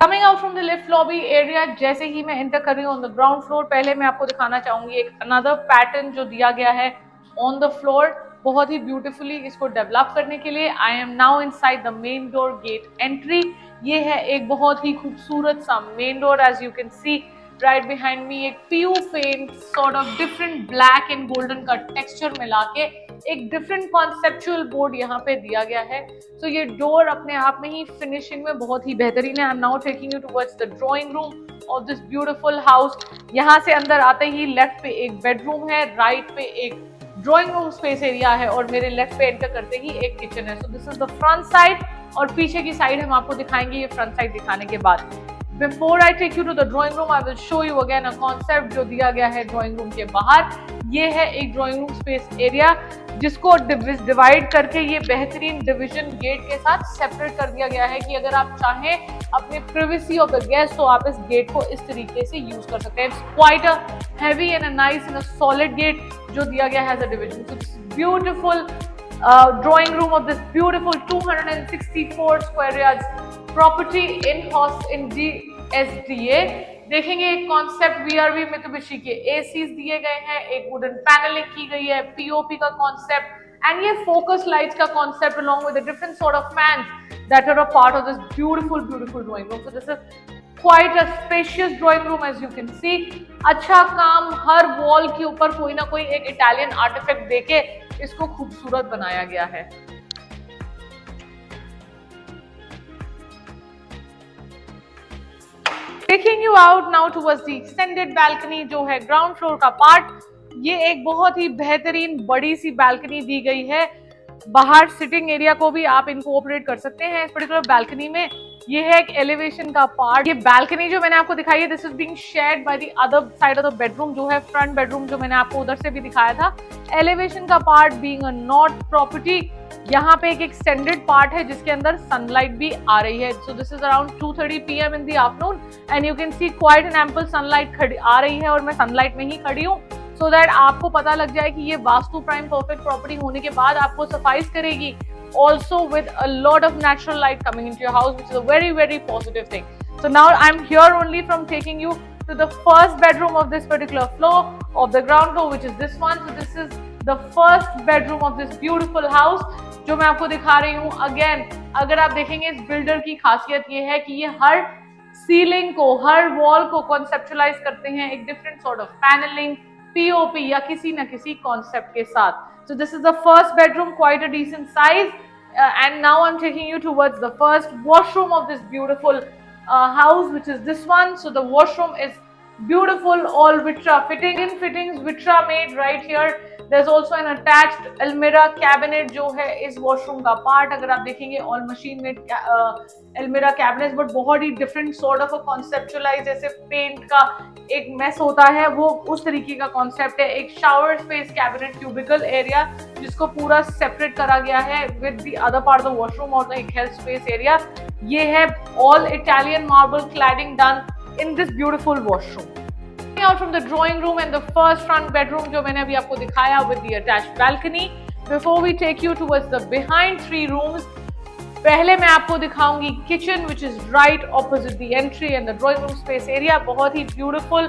Coming out from the lift lobby area, जैसे ही मैं enter कर रही हूँ ऑन द ग्राउंड फ्लोर, पहले मैं आपको दिखाना चाहूंगी एक अनदर पैटर्न जो दिया गया है ऑन द फ्लोर, बहुत ही ब्यूटीफुली इसको डेवलप करने के लिए। I am now inside the main door gate entry. ये है एक बहुत ही खूबसूरत सा main door, as you can see right behind me एक PU paint sort of different black and golden का टेक्सचर मिला के एक डिफरेंट कॉन्सेप्चुअल बोर्ड यहाँ पे दिया गया है। सो ये डोर अपने आप में ही फिनिशिंग में बहुत ही बेहतरीन है। आई am now taking you towards the drawing room of this beautiful house. यहाँ से अंदर आते ही लेफ्ट पे एक बेडरूम है, राइट पे एक ड्राइंग रूम स्पेस एरिया है और मेरे लेफ्ट पे एंटर करते ही एक किचन है। So this is the front side और पीछे की साइड हम आपको दिखाएंगे ये फ्रंट साइड दिखाने के बाद। Before I take you to the drawing room I will show you again a concept जो दिया गया है ड्राइंग रूम के बाहर। ये है एक ड्राइंग रूम स्पेस एरिया जिसको डिवाइड करके ये बेहतरीन डिवीजन गेट के साथ सेपरेट कर दिया गया है कि अगर आप चाहें अपने प्रिवेसी ऑफ द गेस्ट तो आप इस गेट को इस तरीके से यूज कर सकते हैं। It's quite a heavy and a nice and a solid gate जो दिया गया है as a division. So it's beautiful drawing room of this beautiful 264 square yards property in house in DSDA। देखेंगे एक कॉन्सेप्ट VRV मित्सुबिशी के ACs दिए गए हैं, एक वुडन पैनलिंग की गई है, POP का कॉन्सेप्ट एंड ये फोकस लाइट्स का concept along with the different sort of fans that are a part of this beautiful drawing room। So this is quite a spacious drawing room as you can see। अच्छा काम हर wall के ऊपर कोई ना कोई एक Italian artefact देके इसको खूबसूरत बनाया गया है। Taking you out now towards the extended balcony जो है ग्राउंड फ्लोर का पार्ट। ये एक बहुत ही बेहतरीन बड़ी सी बालकनी दी गई है। बाहर सिटिंग एरिया को भी आप इनकोऑपरेट कर सकते हैं इस पर्टिकुलर बालकनी में। ये है एक एलिवेशन का पार्ट। ये बालकनी जो मैंने आपको दिखाई है this is being shared by the other side of the bedroom जो है फ्रंट बेडरूम जो मैंने आपको उधर से भी दिखाया था। एलिवेशन का part being a north property, यहाँ पे एक एक्सटेंडेड पार्ट है जिसके अंदर सनलाइट भी आ रही है। So this is around 2:30 PM in the afternoon and you can see quite an ample sunlight आ रही है और मैं सनलाइट में ही खड़ी हूँ सो दैट आपको पता लग जाए कि ये वास्तु प्राइम परफेक्ट प्रॉपर्टी होने के बाद आपको सफाइस करेगी। Also with a lot of natural light coming into your house, which is a very positive thing. So now I'm here only from taking you to the first bedroom of this particular floor of the ground floor, which is this one. So this is the first bedroom of this beautiful house जो मैं आपको दिखा रही हूँ। Again, अगर आप देखेंगे इस बिल्डर की खासियत ये है कि ये हर सीलिंग को हर वॉल को कॉन्सेप्चुलाइज करते हैं एक different sort of panelling POP या किसी न किसी कॉन्सेप्ट के साथ। So this is the first bedroom, quite a decent size, and now I'm taking you towards the first washroom of this beautiful house, which is this one. So the washroom is beautiful, all Vitra fittings Vitra made right here। There's also an attached Almirah cabinet जो है इस washroom का part। अगर आप देखेंगे all machine made Almirah cabinets, but बहुत ही different sort of a conceptualize, जैसे paint का एक मेस होता है वो उस तरीके का कॉन्सेप्ट है। एक shower space cabinet cubicle area जिसको पूरा सेपरेट करा गया है with the other part of the washroom और एक हेल्थ स्पेस एरिया। ये है all Italian marble cladding done in this beautiful washroom. Out from the drawing room and the first front bedroom जो मैंने अभी आपको दिखाया with the attached balcony। Before we take you towards the behind 3 rooms, पहले मैं आपको दिखाऊंगी kitchen which is right opposite the entry and the drawing room space area। बहुत ही beautiful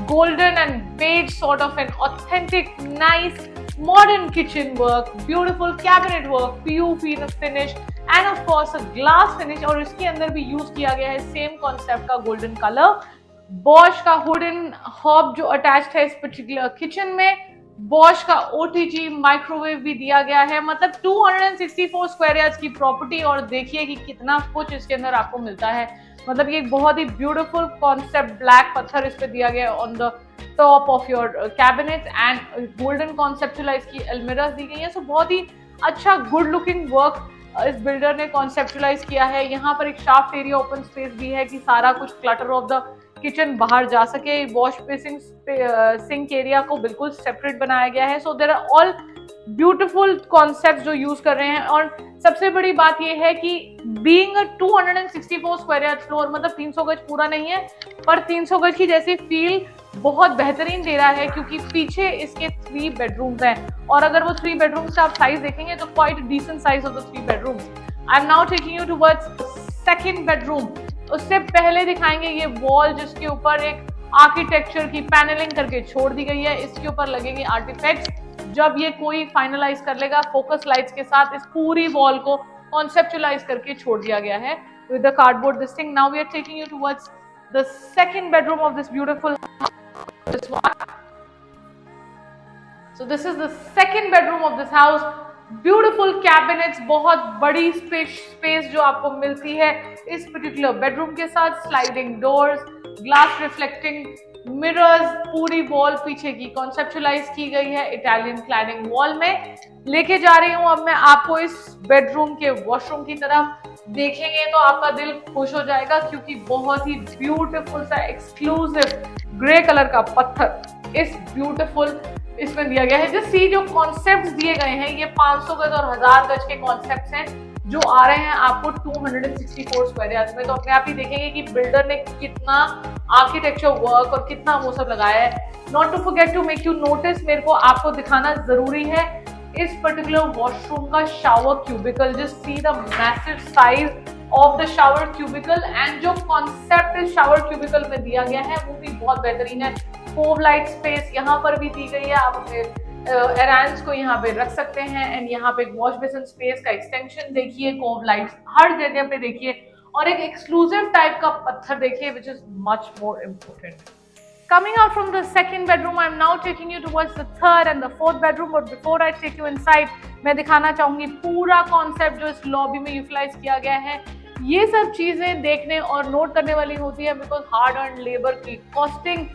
golden and beige sort of an authentic nice modern kitchen work, beautiful cabinet work, POP finish and of course a glass finish। और इसके अंदर भी use किया गया है same concept का golden colour. Bosch का वुडन हॉब जो अटैच्ड है इस पर्टिकुलर किचन में। बॉश का OTG माइक्रोवेव भी दिया गया है। मतलब 264 स्क्वायर यार्ड्स की प्रॉपर्टी और देखिए कि कितना कुछ इसके अंदर आपको मिलता है। मतलब ये बहुत ही ब्यूटीफुल कॉन्सेप्ट ब्लैक पत्थर इस पे दिया गया on the top of your cabinet and golden conceptualise की अलमिराज दी गई है। सो बहुत ही अच्छा गुड लुकिंग वर्क इस बिल्डर ने कॉन्सेप्चुलाइज किया है। यहाँ पर एक शाफ्ट एरिया ओपन स्पेस भी है कि सारा कुछ क्लटर ऑफ द किचन बाहर जा सके। वॉश बेसिन सिंक एरिया को बिल्कुल सेपरेट बनाया गया है। So there are all beautiful concept जो यूज कर रहे हैं। और सबसे बड़ी बात यह है कि being a 264 square yard floor, मतलब 300 गज पूरा नहीं है पर 300 गज की जैसी फील बहुत बेहतरीन दे रहा है क्योंकि पीछे इसके 3 बेडरूम्स हैं और अगर वो 3 बेडरूम्स का आप साइज देखेंगे तो quite decent size of the 3 bedrooms. I am now taking you towards second bedroom. उससे पहले दिखाएंगे ये वॉल जिसके ऊपर एक आर्किटेक्चर की पैनलिंग करके छोड़ दी गई है, इसके ऊपर लगेंगे आर्टिफैक्ट्स। जब ये कोई फाइनलाइज कर लेगा फोकस लाइट्स के साथ इस पूरी वॉल को कॉन्सेप्चुअलाइज करके छोड़ दिया गया है with the cardboard this thing. Now we are taking you towards the second bedroom of this beautiful house. This one. So this is the second bedroom of this house. Beautiful cabinets, बहुत बड़ी space जो आपको मिलती है इस particular bedroom के साथ, sliding doors, glass reflecting mirrors, पूरी वॉल पीछे की कॉन्सेप्चुलाइज की गई है इटालियन क्लैडिंग वॉल में। लेके जा रही हूं अब मैं आपको इस बेडरूम के वॉशरूम की तरफ। देखेंगे तो आपका दिल खुश हो जाएगा क्योंकि बहुत ही ब्यूटीफुल सा एक्सक्लूसिव ग्रे कलर का पत्थर इस ब्यूटीफुल इसमें दिया गया है। जस्ट सी जो कॉन्सेप्ट्स दिए गए हैं ये 500 गज और 1000 गज के कॉन्सेप्ट्स हैं जो आ रहे हैं आपको 264 स्क्वायर यार्ड में। तो अपने आप ही देखेंगे कि बिल्डर ने कितना आर्किटेक्चर वर्क और कितना वो सब लगाया है। Not to forget to make you notice, मेरे को आपको दिखाना जरूरी है इस पर्टिकुलर वॉशरूम का shower cubicle. Just see the massive size of the shower cubicle and जो कॉन्सेप्ट इस शावर क्यूबिकल में दिया गया है वो भी बहुत बेहतरीन है। कोव लाइट स्पेस यहाँ पर भी दी गई है, आप अपने एरांस को यहाँ पे रख सकते हैं एंड यहाँ पे वॉश बेसिन स्पेस का एक्सटेंशन देखिए, कोव लाइट्स हर जगह पे देखिए और एक एक्सक्लूसिव टाइप का पत्थर देखिए which is much more important. Coming out from the second bedroom, I am now taking you towards the third and the fourth bedroom. But before I take you inside, मैं दिखाना चाहूंगी पूरा concept जो इस lobby में utilise किया गया है। ये सब चीजें देखने और नोट करने वाली होती है बिकॉज हार्ड अर्न लेबर की costing,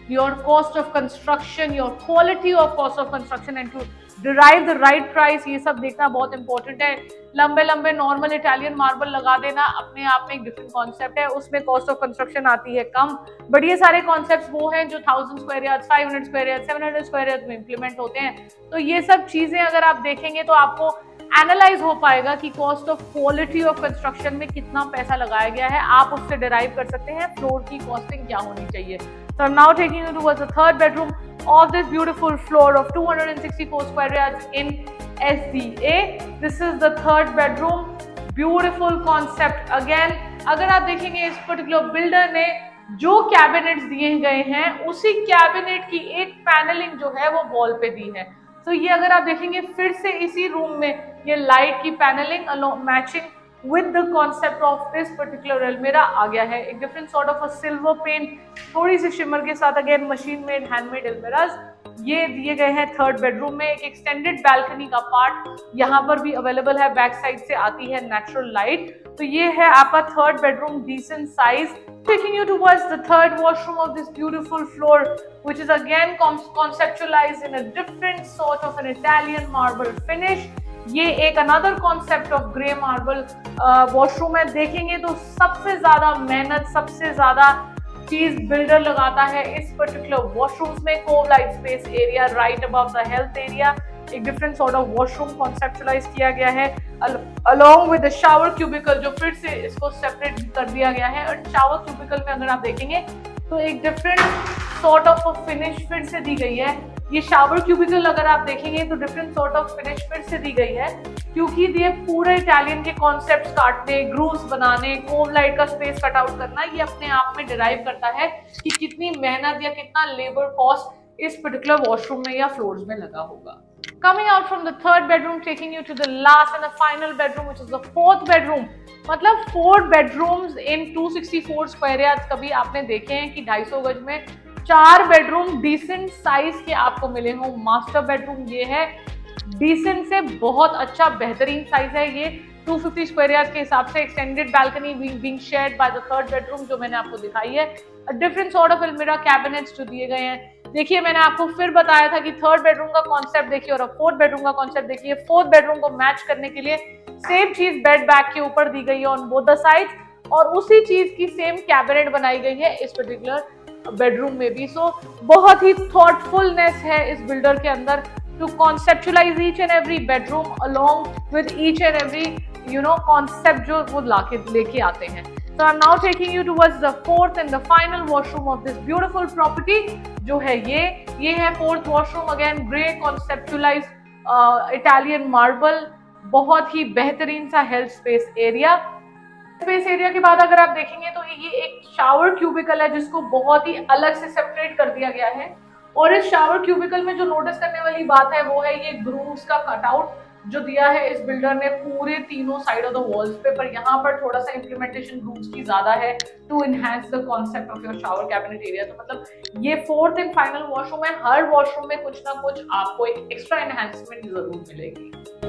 your cost of construction, your quality of cost of construction and to derive the right price, ये सब देखना बहुत इंपॉर्टेंट है। लंबे लंबे नॉर्मल इटालियन मार्बल लगा देना अपने आप में एक डिफरेंट कॉन्सेप्ट है, उसमें कॉस्ट ऑफ कंस्ट्रक्शन आती है कम, बट ये सारे कॉन्सेप्ट्स वो हैं जो 1000 square yard, 500 square yard, 700 square yard में इंप्लीमेंट होते हैं। तो ये सब चीजें अगर आप देखेंगे तो आपको एनालाइज हो पाएगा कि cost of quality of construction में कितना पैसा लगाया गया है, आप उससे डिराइव कर सकते हैं फ्लोर की कॉस्टिंग क्या होनी चाहिए। So I'm now taking you towards the third bedroom of this beautiful floor of 264 square yards in SDA. This is the third bedroom. Beautiful concept again. अगर आप देखेंगे इस पर्टिकुलर बिल्डर ने जो कैबिनेट्स दिए गए हैं उसी कैबिनेट की एक पैनलिंग जो है वो वॉल पे दी है। तो ये अगर आप देखेंगे फिर से इसी रूम में ये लाइट की panelling matching with the concept of this particular अलमीरा आ गया है। एक different sort of a silver paint, थोड़ी सी शिमर के साथ अगेन मशीन मेड हैंडमेड अलमीराज ये दिए गए हैं थर्ड बेडरूम में। एक एक्सटेंडेड बैल्कनी का पार्ट यहाँ पर भी अवेलेबल है, बैक साइड से आती है नेचुरल लाइट। तो ये है आपका third bedroom, decent size. Taking you towards the third washroom of this beautiful floor, which is again conceptualized in a different sort of an Italian marble finish. ये एक another concept of grey marble washroom है। देखेंगे तो सबसे ज्यादा मेहनत, सबसे ज्यादा चीज बिल्डर लगाता है इस पर्टिकुलर वॉशरूम्स में। Cove light space area right above the health area, एक different sort of washroom conceptualize किया गया है along with the shower cubicle जो फिर से इसको सेपरेट कर दिया गया है। और शावर क्यूबिकल में अगर आप देखेंगे तो एक डिफरेंट सॉर्ट ऑफ फिनिश फिर से दी गई है। ये शावर क्यूबिकल अगर आप देखेंगे तो डिफरेंट सॉर्ट ऑफ फिनिश फिर से दी गई है क्योंकि ये पूरे इटालियन के कॉन्सेप्ट्स काटने, ग्रूव्स बनाने, कोव लाइट का स्पेस कट आउट करना, ये अपने आप में डिराइव करता है कि कितनी मेहनत या कितना लेबर कॉस्ट इस पर्टिकुलर वॉशरूम में या फ्लोर्स में लगा होगा। Coming out from the third bedroom, taking you to the last and the final bedroom, which is the fourth bedroom. मतलब 4 bedrooms in 264 square yards कभी आपने देखे हैं कि 250 गज में 4 बेडरूम डिसेंट साइज के आपको मिले हों। मास्टर बेडरूम ये है, डिसेंट से बहुत अच्छा बेहतरीन साइज है ये। 250 स्क्वायर यार्ड के हिसाब से extended balcony being shared by the third bedroom जो मैंने आपको दिखाई है। डिफरेंट सॉर्ट ऑफ अलमीरा कैबिनेट्स जो दिए गए हैं। देखिए मैंने आपको फिर बताया था कि थर्ड बेडरूम का कॉन्सेप्ट देखिए और फोर्थ बेडरूम का कॉन्सेप्ट देखिए। फोर्थ बेडरूम को मैच करने के लिए सेम चीज बेड बैक के ऊपर दी गई है ऑन बोथ द साइड्स और उसी चीज की सेम कैबिनेट बनाई गई है इस पर्टिकुलर बेडरूम में भी। सो बहुत ही थॉटफुलनेस है इस बिल्डर के अंदर to conceptualize each and every bedroom along with each and every concept जो वो लेके आते हैं। So I'm now taking you towards the fourth and the final washroom of this beautiful property जो है ये है fourth washroom, again grey conceptualized Italian marble, बहुत ही बेहतरीन सा health space area. Space area के बाद अगर आप देखेंगे तो ये एक शावर क्यूबिकल है जिसको बहुत ही अलग से सेपरेट कर दिया गया है। और इस शावर क्यूबिकल में जो नोटिस करने वाली बात है वो है ये ग्रूव्स का कटआउट जो दिया है इस बिल्डर ने पूरे तीनों साइड ऑफ द वॉल्स पे। पर यहाँ पर थोड़ा सा इम्प्लीमेंटेशन ग्रूव्स की ज्यादा है to enhance the concept of your shower cabinet area. तो मतलब ये फोर्थ एंड फाइनल वॉशरूम है, हर वॉशरूम में कुछ ना कुछ आपको एक एक्स्ट्रा एनहांसमेंट जरूर मिलेगी।